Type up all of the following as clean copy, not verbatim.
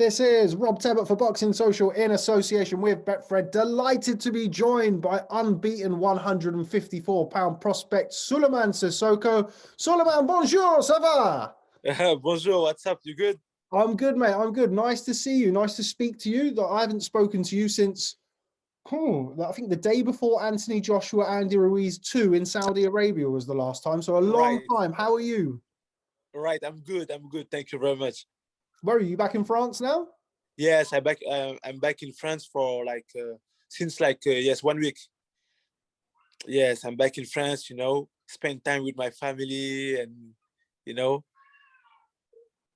This is Rob Tebbutt for Boxing Social in association with Betfred. Delighted to be joined by unbeaten 154-pound prospect Souleymane Cissokho. Souleymane, bonjour, ça va? Bonjour, what's up? You good? I'm good, mate. I'm good. Nice to see you. Nice to speak to you. I haven't spoken to you since, I think the day before Anthony Joshua, Andy Ruiz 2 in Saudi Arabia was the last time. So a long time. How are you? Right, I'm good. I'm good. Thank you very much. Where are you? Back in France now? Yes, I'm back in France for since 1 week. Yes, I'm back in France. Spend time with my family, and.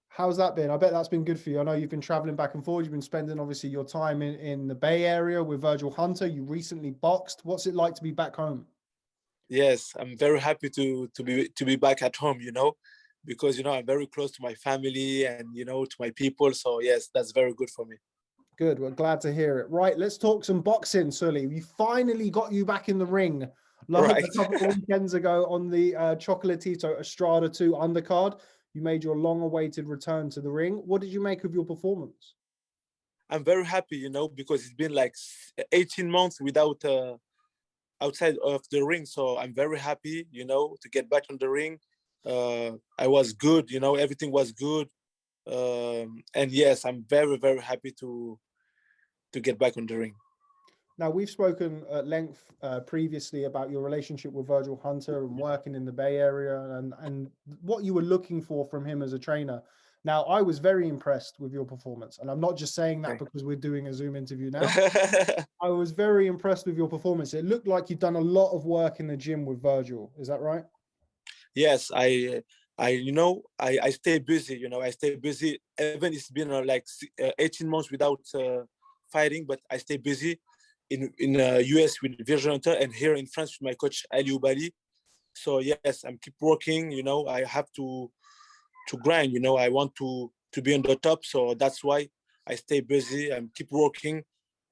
How's that been? I bet that's been good for you. I know you've been traveling back and forth. You've been spending obviously your time in the Bay Area with Virgil Hunter. You recently boxed. What's it like to be back home? Yes, I'm very happy to be back at home. Because I'm very close to my family and to my people. So yes, that's very good for me. Good. We're glad to hear it. Right, let's talk some boxing, Sully. We finally got you back in the ring like a couple of weekends ago on the Chocolatito Estrada-2 undercard. You made your long-awaited return to the ring. What did you make of your performance? I'm very happy, because it's been like 18 months without outside of the ring. So I'm very happy, to get back on the ring. I was good, everything was good. And yes, I'm very, very happy to get back on the ring. Now, we've spoken at length previously about your relationship with Virgil Hunter and working in the Bay Area and what you were looking for from him as a trainer. Now, I was very impressed with your performance, and I'm not just saying that because we're doing a Zoom interview now. I was very impressed with your performance. It looked like you'd done a lot of work in the gym with Virgil. Is that right? Yes, I stay busy. I stay busy. Even it's been 18 months without fighting, but I stay busy in US with Virgil Hunter and here in France with my coach Ali Oubali. So yes, I'm keep working. I have to grind. I want to be on the top. So that's why I stay busy and keep working.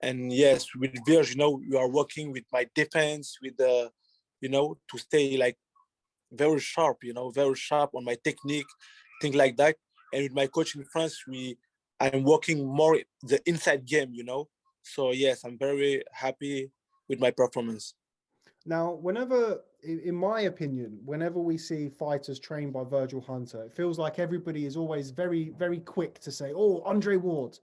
And yes, with Virgil, we are working with my defense, with to stay very sharp, very sharp on my technique, things like that. And with my coach in France, I'm working more the inside game, So yes, I'm very happy with my performance. Now, whenever, in my opinion, whenever we see fighters trained by Virgil Hunter, it feels like everybody is always very, very quick to say, oh, Andre Ward.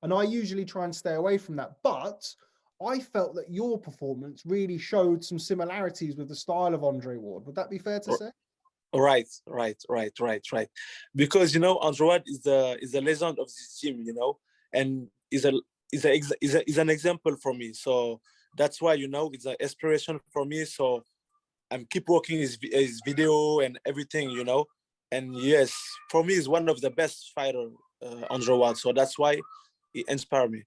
And I usually try and stay away from that. But I felt that your performance really showed some similarities with the style of Andre Ward. Would that be fair to say? Right. Because Andre Ward is the legend of this gym, and is an example for me. So that's why it's an inspiration for me. So I'm keep working his video and everything, And yes, for me, he's one of the best fighter, Andre Ward. So that's why he inspired me.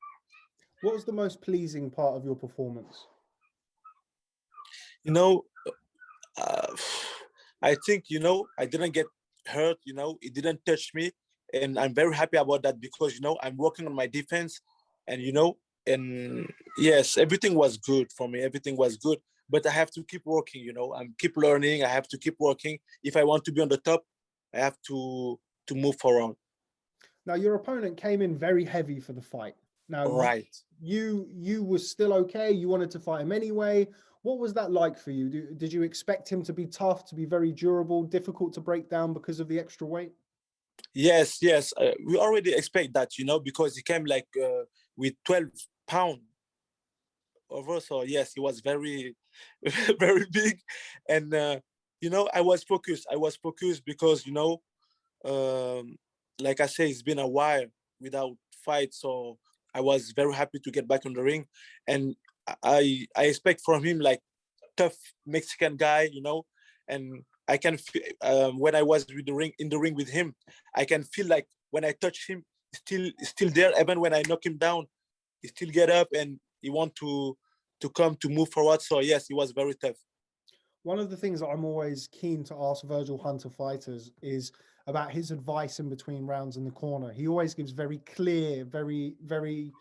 What was the most pleasing part of your performance? I think, I didn't get hurt, it didn't touch me. And I'm very happy about that because, I'm working on my defense and, and yes, everything was good for me. Everything was good, but I have to keep working, I'm keep learning. I have to keep working. If I want to be on the top, I have to move forward. Now, your opponent came in very heavy for the fight. Now, you were still okay. You wanted to fight him anyway. What was that like for you? Did you expect him to be tough, to be very durable, difficult to break down because of the extra weight? Yes. We already expect that, because he came with 12 pounds over. So yes, he was very, very big. And, I was focused. Because, like I say, it's been a while without fight. So I was very happy to get back on the ring. And I expect from him tough Mexican guy, and I can feel when I was in the ring with him, I can feel like when I touch him, he's still there. Even when I knock him down, he still get up and he want to come to move forward. So yes, he was very tough. One of the things that I'm always keen to ask Virgil Hunter fighters is about his advice in between rounds in the corner. He always gives very clear, very, very,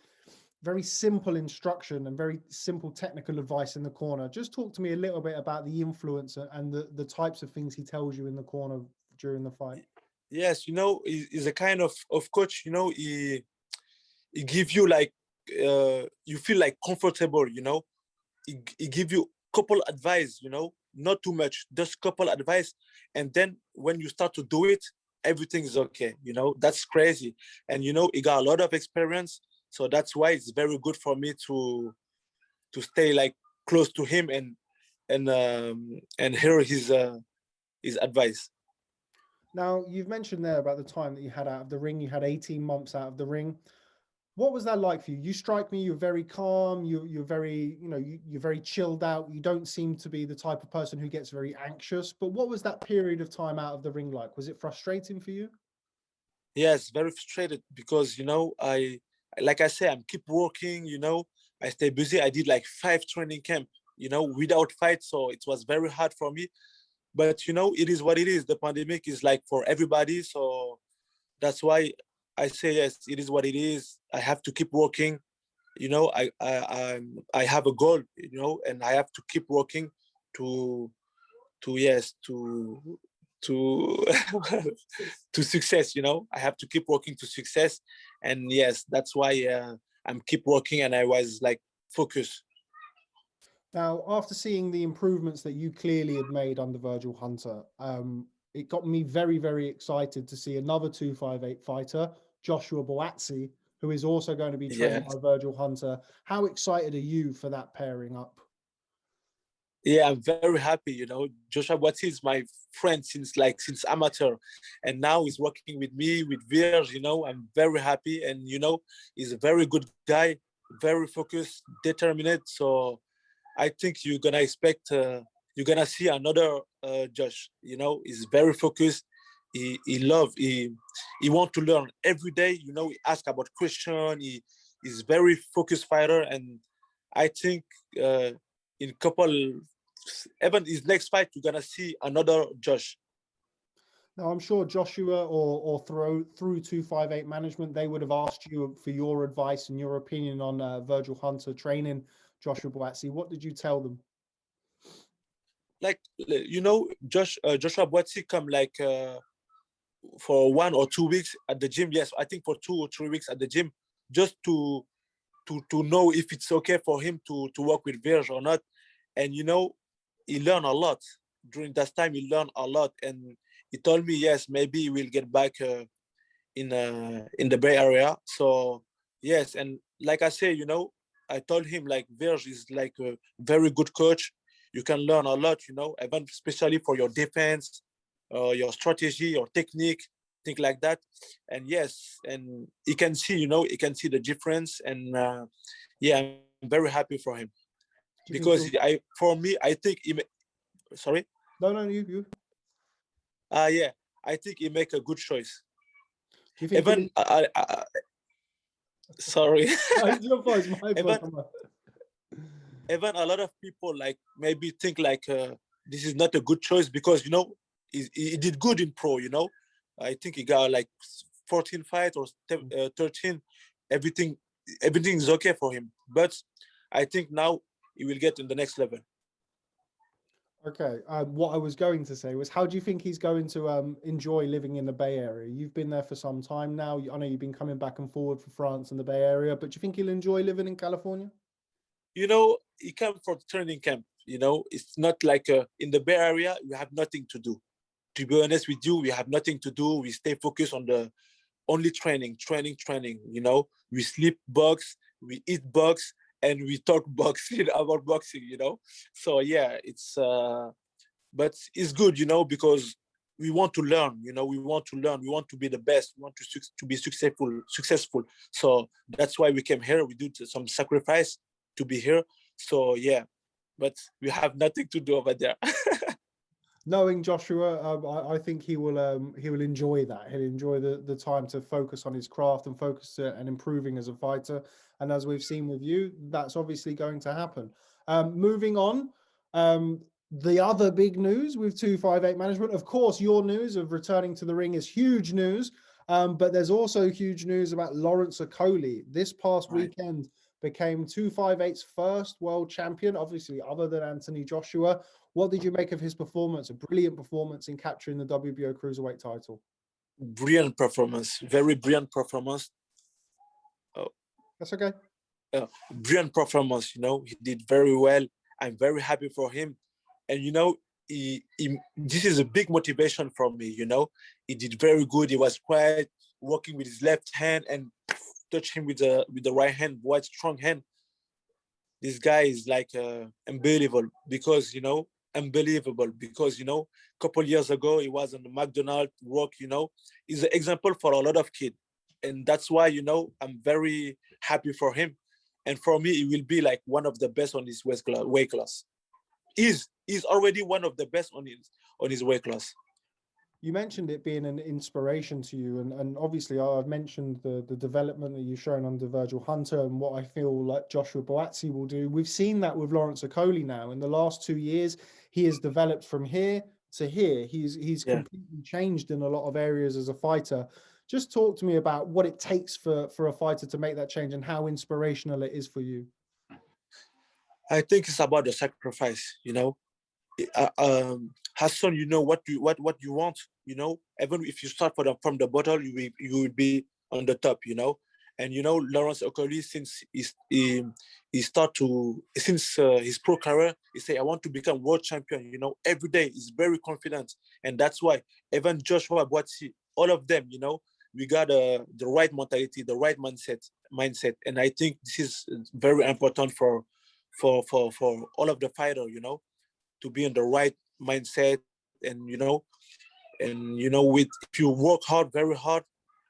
very simple instruction and very simple technical advice in the corner. Just talk to me a little bit about the influence and the types of things he tells you in the corner during the fight. Yes, he's a kind of coach. He give you like you feel like comfortable. He give you couple advice. Not too much, just couple advice, and then when you start to do it, everything is okay. That's crazy, and he got a lot of experience, so that's why it's very good for me to stay like close to him and hear his advice. Now, you've mentioned there about the time that you had out of the ring. You had 18 months out of the ring. What was that like for you? You strike me, you're very calm, you're very, you're very chilled out. You don't seem to be the type of person who gets very anxious. But what was that period of time out of the ring like? Was it frustrating for you? Yes, very frustrated because I like I say, I'm keep working. I stay busy. I did like 5 training camp, without fight, so it was very hard for me. But it is what it is. The pandemic is like for everybody, so that's why I say yes. It is what it is. I have to keep working. I have a goal. And I have to keep working to yes to to success. I have to keep working to success, and yes, that's why I'm keep working, and I was like focused. Now, after seeing the improvements that you clearly had made under Virgil Hunter, it got me very, very excited to see another 258 fighter, Joshua Buatsi, who is also going to be trained by Virgil Hunter. How excited are you for that pairing up? Yeah, I'm very happy. Joshua Buatsi is my friend since amateur, and now he's working with me with Virg. I'm very happy, and he's a very good guy, very focused, determined. So I think you're gonna see another Josh. He's very focused. He want to learn every day. He ask about question. He's very focused fighter, and I think in couple, even his next fight, you're gonna see another Josh. Now, I'm sure Joshua or through 258 management, they would have asked you for your advice and your opinion on Virgil Hunter training Joshua Buatsi. What did you tell them? Like Joshua Buatsi come like for 1 or 2 weeks at the gym. Yes, I think for 2 or 3 weeks at the gym, just to know if it's okay for him to work with Virg or not. And he learned a lot during that time. He learned a lot, and he told me yes, maybe he will get back in the Bay Area. So yes, and like I say, I told him like Virg is like a very good coach. You can learn a lot, even especially for your defense, your strategy, your technique, things like that. And yes, and he can see, he can see the difference. And yeah, I'm very happy for him because for me, I think sorry. No, you. Yeah, I think he make a good choice. Do you think Even sorry. Your voice, my fault. Even a lot of people like maybe think like this is not a good choice because he did good in pro. I think he got like 14 fights or 13. Everything is okay for him, but I think now he will get in the next level. Okay. What I was going to say was, how do you think he's going to enjoy living in the Bay Area? You've been there for some time now. I know you've been coming back and forward for France and the Bay Area, but do you think he'll enjoy living in California? He came for training camp. It's not like in the Bay Area, we have nothing to do. To be honest with you, we have nothing to do. We stay focused on the only training. We sleep box, we eat box, and we talk boxing about boxing. So yeah, it's but it's good, because we want to learn. We want to learn. We want to be the best. We want to be successful. So that's why we came here. We do some sacrifice to be here. So yeah, but we have nothing to do over there. Knowing Joshua, I think he will enjoy that. He'll enjoy the time to focus on his craft and focus and improving as a fighter. And as we've seen with you, that's obviously going to happen. Moving on, the other big news with 258 management, of course, your news of returning to the ring is huge news. But there's also huge news about Lawrence Okolie. This past weekend became 258's first world champion, obviously other than Anthony Joshua. What did you make of his performance? A brilliant performance in capturing the WBO cruiserweight title. Brilliant performance, very brilliant performance. That's okay. Brilliant performance, you know, he did very well. I'm very happy for him. And, you know, this is a big motivation for me, you know. He did very good. He was quiet, working with his left hand and touch him with the right hand, wide, strong hand. This guy is like unbelievable because, you know, a couple years ago, he was on the McDonald's work, you know. He's an example for a lot of kids. And that's why, you know, I'm very happy for him. And for me, he will be like one of the best on his weight class. He's already one of the best on his weight class. You mentioned it being an inspiration to you, and obviously I've mentioned the development that you've shown under Virgil Hunter and what I feel like Joshua Buatsi will do. We've seen that with Lawrence Okolie now. In the last 2 years, he has developed from here to here. He's completely changed in a lot of areas as a fighter. Just talk to me about what it takes for a fighter to make that change and how inspirational it is for you. I think it's about the sacrifice, you know. Hassan, you know what you want, you know. Even if you start from the bottom, you will be on the top, you know. And you know, Lawrence Okolie, since his pro career, he say, I want to become world champion, you know. Every day he's very confident, and that's why even Joshua Buatsi, all of them, you know, we got the right mentality, the right mindset, and I think this is very important for all of the fighters, you know, to be in the right mindset. And you know, with if you work hard, very hard,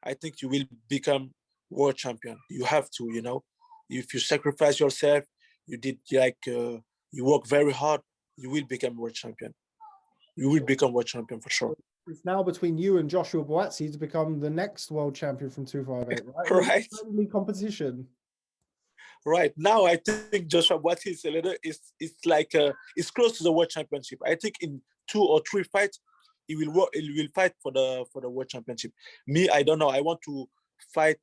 I think you will become world champion. You have to, you know, if you sacrifice yourself, you did you work very hard, you will become world champion. You will become world champion for sure. It's now between you and Joshua Buatsi to become the next world champion from 258, right? Right. Friendly competition. Right now, I think Joshua Buatsi is a little. It's like it's close to the world championship. I think in 2 or 3 fights, he will fight for the world championship. Me, I don't know. I want to fight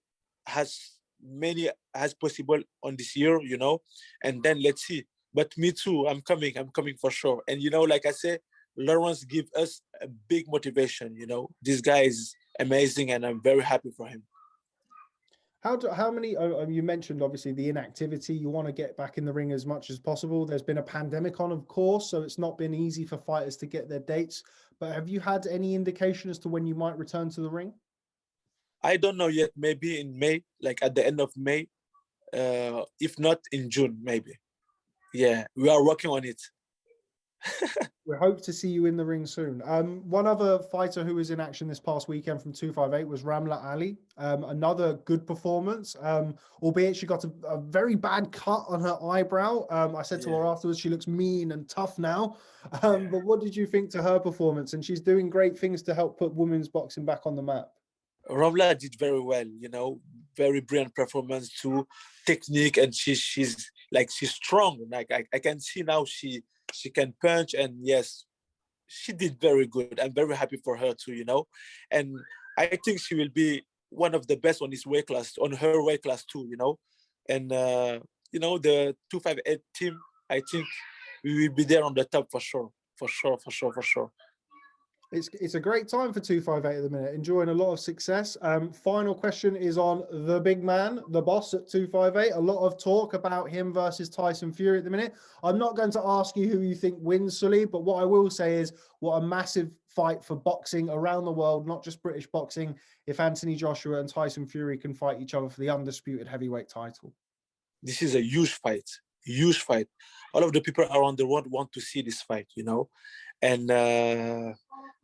as many as possible on this year, you know, and then let's see. But me too. I'm coming for sure. And you know, like I say, Lawrence give us a big motivation. You know, this guy is amazing, and I'm very happy for him. How many, you mentioned obviously the inactivity, you want to get back in the ring as much as possible. There's been a pandemic on, of course, so it's not been easy for fighters to get their dates, but have you had any indication as to when you might return to the ring? I don't know yet, maybe in May, like at the end of May, if not in June, maybe. Yeah, we are working on it. We hope to see you in the ring soon. One other fighter who was in action this past weekend from 258 was Ramla Ali. Another good performance, albeit she got a very bad cut on her eyebrow. I said to her afterwards, she looks mean and tough now. But what did you think to her performance? And she's doing great things to help put women's boxing back on the map. Ramla did very well, you know, very brilliant performance too, technique, and she's strong. Like I can see now she can punch, and yes, she did very good. I'm very happy for her too, you know, and I think she will be one of the best on her weight class too, you know, and you know, the 258 team, I think we will be there on the top for sure. It's a great time for 258 at the minute, enjoying a lot of success. Final question is on the big man, the boss at 258. A lot of talk about him versus Tyson Fury at the minute. I'm not going to ask you who you think wins, Sully, but what I will say is what a massive fight for boxing around the world, not just British boxing, if Anthony Joshua and Tyson Fury can fight each other for the undisputed heavyweight title. This is a huge fight, huge fight. All of the people around the world want to see this fight, you know, and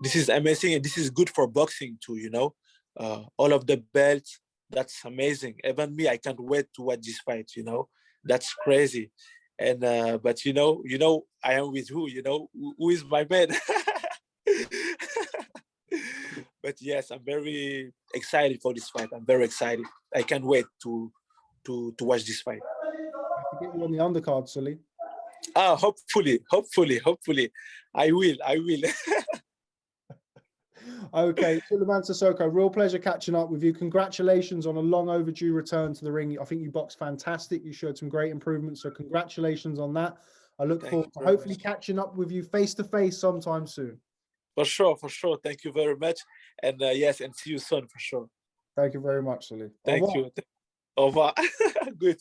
this is amazing, and this is good for boxing too, you know. All of the belts, that's amazing. Even me, I can't wait to watch this fight, you know. That's crazy. And but you know, I am with who, you know, who is my man. But yes, I'm very excited for this fight. I'm very excited. I can't wait to watch this fight. I have to get you on the undercard, Sully. Hopefully. I will. Okay, Souleymane Cissokho, real pleasure catching up with you. Congratulations on a long overdue return to the ring. I think you boxed fantastic. You showed some great improvements, so congratulations on that. I look forward to hopefully catching up with you face to face sometime soon. For sure, for sure. Thank you very much. And yes, and see you soon for sure. Thank you very much, Souley. Thank you. Au revoir. Good.